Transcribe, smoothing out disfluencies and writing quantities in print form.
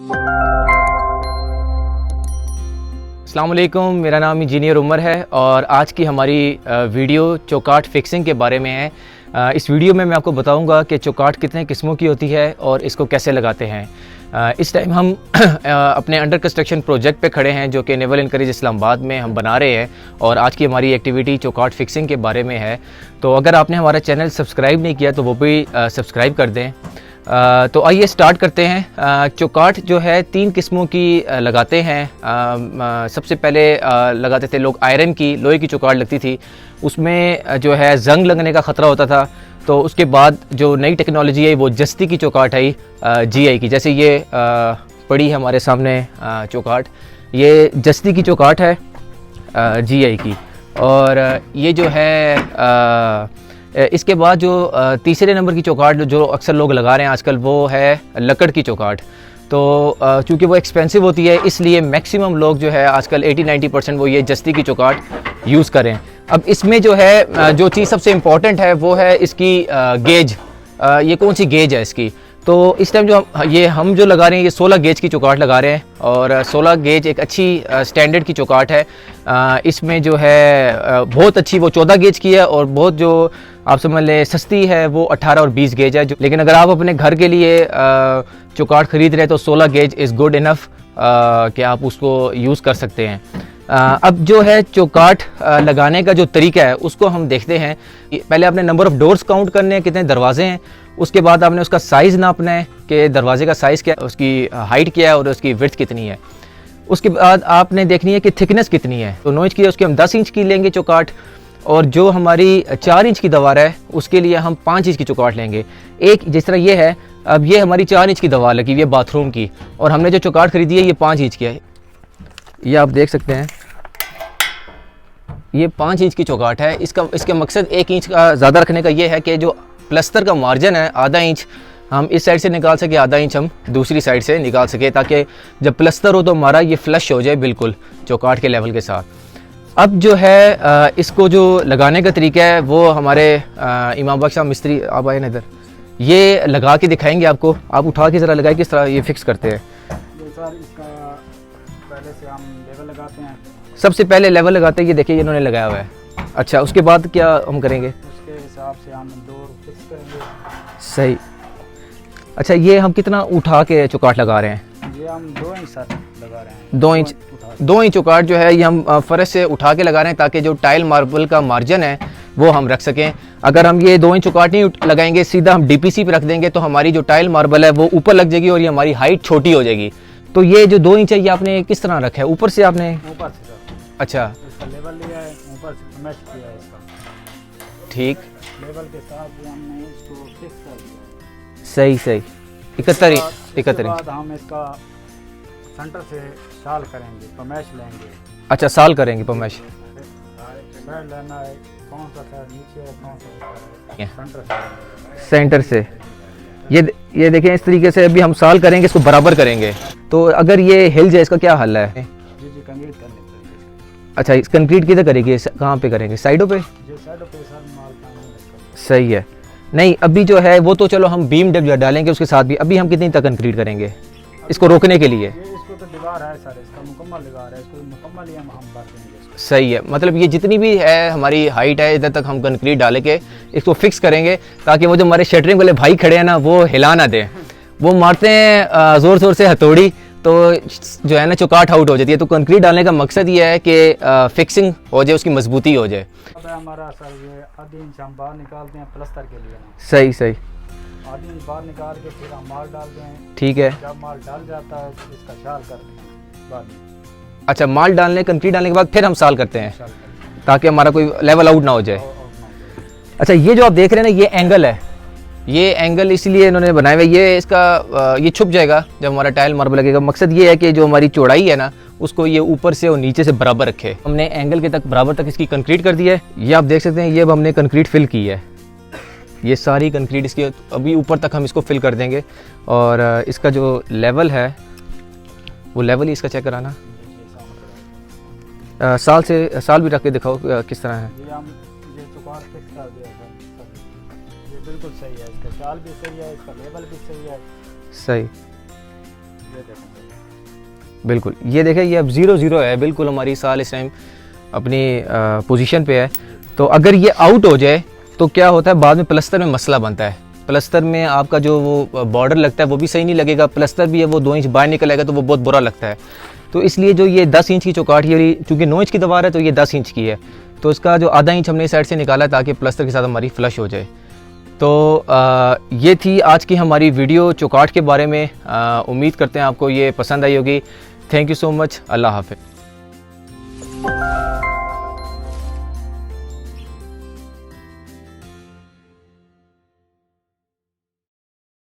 अस्सलाम वालेकुम, मेरा नाम इंजीनियर उमर है और आज की हमारी वीडियो चौकाट फिक्सिंग के बारे में है। इस वीडियो में मैं आपको बताऊंगा कि चौकाट कितने किस्मों की होती है और इसको कैसे लगाते हैं। इस टाइम हम अपने अंडर कंस्ट्रक्शन प्रोजेक्ट पे खड़े हैं जो कि नेवल इनकरेज इस्लामाबाद में हम बना रहे हैं और आज की हमारी एक्टिविटी चौकाट फिक्सिंग के बारे में है। तो अगर आपने हमारा चैनल सब्सक्राइब नहीं किया तो वो भी सब्सक्राइब कर दें। तो आइए स्टार्ट करते हैं। चौकाट जो है 3 किस्मों की लगाते हैं। सबसे पहले लगाते थे लोग आयरन की, लोहे की चौकाट लगती थी, उसमें जो है जंग लगने का ख़तरा होता था। तो उसके बाद जो नई टेक्नोलॉजी है वो जस्ती की चौकाट आई, GI की। जैसे ये पड़ी हमारे सामने चौकाट, ये जस्ती की चौकाट है GI की। और ये जो है इसके बाद जो तीसरे नंबर की चौकाट जो अक्सर लोग लगा रहे हैं आजकल वो है लकड़ की चौकाट। तो चूँकि वो एक्सपेंसिव होती है इसलिए मैक्सिमम लोग जो है आजकल 80-90% वो ये जस्ती की चौकाट यूज़ करें। अब इसमें जो है जो चीज़ सबसे इम्पॉर्टेंट है वो है इसकी गेज। ये कौन सी गेज है इसकी। तो इस टाइम जो हम जो लगा रहे हैं ये 16 गेज की चौकाट लगा रहे हैं और 16 गेज एक अच्छी स्टैंडर्ड की चौकाट है। इसमें जो है बहुत अच्छी वो 14 गेज की है और बहुत जो आप समझ लें सस्ती है वो 18 और 20 गेज है। लेकिन अगर आप अपने घर के लिए चौकाट ख़रीद रहे हैं तो 16 गेज इज़ गुड इनफ कि आप उसको यूज़ कर सकते हैं। अब जो है चौकाट लगाने का जो तरीका है उसको हम देखते हैं। पहले आपने नंबर ऑफ़ डोर्स काउंट करने हैं, कितने दरवाजे हैं। उसके बाद आपने उसका साइज़ नापना है कि दरवाजे का साइज़ क्या है, उसकी हाइट क्या है और उसकी विड्थ कितनी है। उसके बाद आपने देखनी है कि थिकनेस कितनी है। तो 9 इंच की है उसकी हम 10 इंच की लेंगे चौकाट, और जो हमारी 4 इंच की दीवार है उसके लिए हम 5 इंच की चौकाट लेंगे। एक जिस तरह ये है, अब ये हमारी 4 इंच की दीवार लगी हुई है बाथरूम की और हमने जो चौकाट खरीदी है ये 5 इंच की है। ये आप देख सकते हैं ये 5 इंच की चौकाट है। इसका मकसद 1 इंच का ज़्यादा रखने का ये है कि जो प्लस्तर का मार्जिन है आधा इंच हम इस साइड से निकाल सके, आधा इंच हम दूसरी साइड से निकाल सके, ताकि जब प्लस्तर हो तो हमारा ये फ्लश हो जाए बिल्कुल चौकाट के लेवल के साथ। अब जो है इसको जो लगाने का तरीका है वो हमारे इमाम बख्श साहब मिस्त्री आप आए ना इधर, ये लगा के दिखाएंगे आपको। आप उठा के ज़रा लगाए किस तरह ये फिक्स करते हैं। सर इसका पहले से हम लेवल लगाते हैं। सबसे पहले लेवल लगाते हैं, ये देखिए इन्होंने लगाया हुआ है। अच्छा, उसके बाद क्या हम करेंगे? उसके हिसाब से हम डोर फिक्स करेंगे। सही। अच्छा, ये हम कितना उठा के चौकाट लगा रहे हैं? ये हम 2 इंच सर लगा रहे हैं। 2 इंच चौकाट जो है ये हम फर्श से उठा के लगा रहे हैं ताकि जो टाइल मार्बल का मार्जिन है वो हम रख सकें। अगर हम ये 2 इंच चौकाट नहीं लगाएंगे, सीधा हम DPC पे रख देंगे तो हमारी जो टाइल मार्बल है वो ऊपर लग जाएगी और ये हमारी हाइट छोटी हो जाएगी। तो ये जो 2 इंच है ये आपने किस तरह रखा है? ऊपर से आपने? ऊपर से सर। अच्छा, इसका लेवल लिया है, ऊपर से मैच किया है इसका। ठीक, लेवल के साथ ही हमने इसको फिक्स कर दिया। सही। 71 इसके बाद हम इसका सेंटर से शाल करेंगे, पमैश लेंगे। अच्छा, साल करेंगे पमैश। साइड लेना है, कौन सा साइड नीचे है, कौन सा ऊपर है, सेंटर से। सेंटर से ये देखें इस तरीके से अभी हम साल करेंगे, इसको बराबर करेंगे। तो अगर ये हिल जाए इसका क्या हल है? जी कंक्रीट करने पड़ेंगे। अच्छा, इस कंक्रीट किधर करेंगे, कहाँ पे करेंगे? साइडों पे? जो साइडों पे सर माल पानी। सही है। नहीं, अभी जो है वो तो चलो हम बीम डालेंगे उसके साथ भी। अभी हम कितनी तक कंक्रीट करेंगे इसको रोकने के लिए? इसको तो दीवार है सर, इसका मुकम्मल दीवार है, इसको मुकम्मल ही हम भर देंगे इसको। सही है। मतलब ये जितनी भी है हमारी हाइट है इधर तक हम कंक्रीट डाल के इसको फिक्स करेंगे ताकि वो जो हमारे शटरिंग वाले भाई खड़े हैं ना वो हिला ना दें। वो मारते हैं ज़ोर से हथौड़ी तो जो है ना चौकाट आउट हो जाती है। तो कंक्रीट डालने का मकसद ये है कि फिक्सिंग हो जाए, उसकी मजबूती हो जाए। अब हमारा सर ये आधी इंच हम बाहर निकालते हैं प्लस्तर के लिए ना। सही। आधी इंच बाहर निकाल के फिर हम माल डालते हैं। ठीक है। जब माल डाल जाता है तो इसका शाल करते हैं बाद में। अच्छा, माल डालने कंक्रीट डालने के बाद फिर हम साल करते हैं शाल करते हैं ताकि हमारा कोई लेवल आउट ना हो जाए। अच्छा, ये जो आप देख रहे हैं ना ये एंगल है, ये एंगल इसलिए इन्होंने बनाया हुआ है, ये इसका ये छुप जाएगा जब हमारा टाइल मार्बल लगेगा। मकसद ये है कि जो हमारी चौड़ाई है ना उसको ये ऊपर से और नीचे से बराबर रखे। हमने एंगल के तक बराबर तक इसकी कंक्रीट कर दी है। ये आप देख सकते हैं, ये अब हमने कंक्रीट फिल की है। ये सारी कंक्रीट इसकी अभी ऊपर तक हम इसको फिल कर देंगे और इसका जो लेवल है वो लेवल ही इसका चेक कराना। साल भी रख के दिखाओ किस तरह है। ये चौकाट फिक्स कर दिया सर, ये बिल्कुल सही है। इसका शाल भी सही है, इसका लेवल भी सही है। सही। ये देखें। बिल्कुल, ये देखें, ये अब 0-0 है, बिल्कुल हमारी साल इस टाइम अपनी पोजीशन पे है। तो अगर ये आउट हो जाए तो क्या होता है, बाद में प्लस्तर में मसला बनता है। प्लस्तर में आपका जो वो बॉर्डर लगता है वो भी सही नहीं लगेगा, प्लस्तर भी है वो 2 इंच बाहर निकल आएगा तो वो बहुत बुरा लगता है। तो इसलिए जो ये 10 इंच की चौकाट, ये चूँकि 9 इंच की दीवार है तो ये 10 इंच की है, तो इसका जो आधा इंच हमने इस साइड से निकाला है ताकि प्लस्तर के साथ हमारी फ्लश हो जाए। तो ये थी आज की हमारी वीडियो चौकाट के बारे में। उम्मीद करते हैं आपको ये पसंद आई होगी। Thank you so much. Allah हाफ़िज़।